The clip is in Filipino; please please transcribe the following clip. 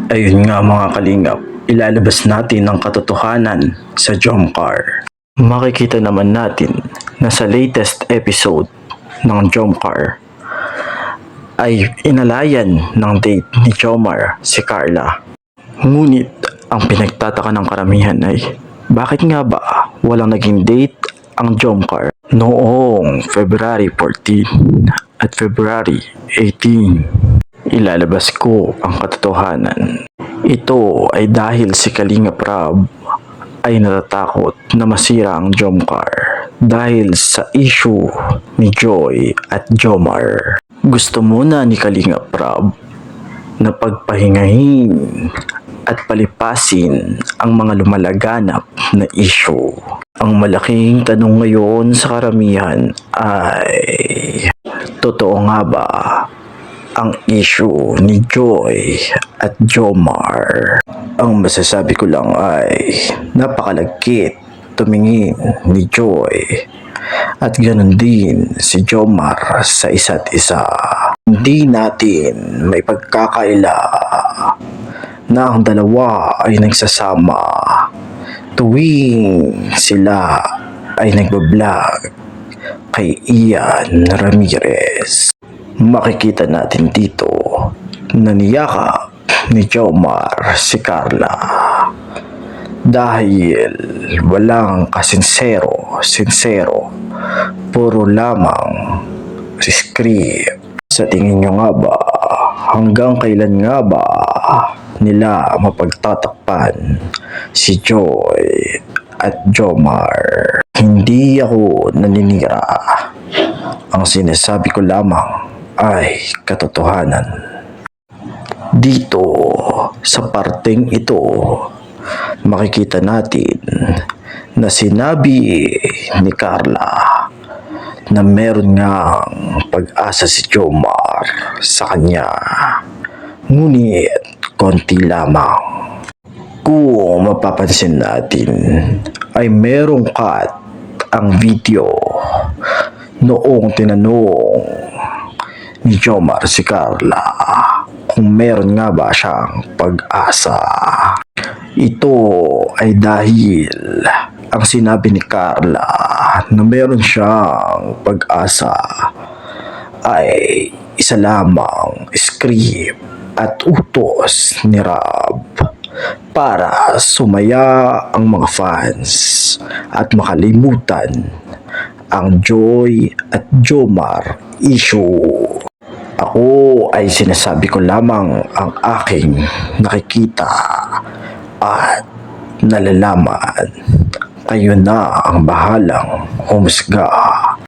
Ayun nga mga kalingap, ilalabas natin ang katotohanan sa Jomcar. Makikita naman natin na sa latest episode ng Jomcar ay inalayan ng date ni Jomar si Carla. Ngunit ang pinagtataka ng karamihan ay bakit nga ba walang naging date ang Jomcar noong February 14 at February 18. Ilalabas ko ang katotohanan. Ito ay dahil si Kalingap Rab ay natatakot na masira ang Jomcar dahil sa issue ni Joy at Jomar. Gusto muna ni Kalingap Rab na pagpahingahin at palipasin ang mga lumalaganap na issue. Ang malaking tanong ngayon sa karamihan ay, totoo nga ba ang issue ni Joy at Jomar? Ang masasabi ko lang ay napakalagkit tumingin ni Joy at ganun din si Jomar sa isa't isa. Hindi natin may pagkakaila na ang dalawa ay nagsasama tuwing sila ay nagbablog kay Ian Ramirez. Makikita natin dito na niyakap ni Jomar si Carla dahil walang sincero, puro lamang script. Sa tingin nyo nga ba, hanggang kailan nga ba nila mapagtatakpan si Joy at Jomar? Hindi ako naninira. Ang sinasabi ko lamang ay katotohanan. Dito sa parteng ito, makikita natin na sinabi ni Carla na meron ngang pag-asa si Jomar sa kanya. Ngunit konti lamang. Kung mapapansin natin ay merong cut ang video noong tinanong ni Jomar si Carla kung meron nga ba siyang pag-asa. Ito ay dahil ang sinabi ni Carla na meron siyang pag-asa ay isa lamang script at utos ni Rab para sumaya ang mga fans at makalimutan ang Joy at Jomar issue. Ako ay sinasabi ko lamang ang aking nakikita at nalalaman. Kayo na ang bahalang humusga.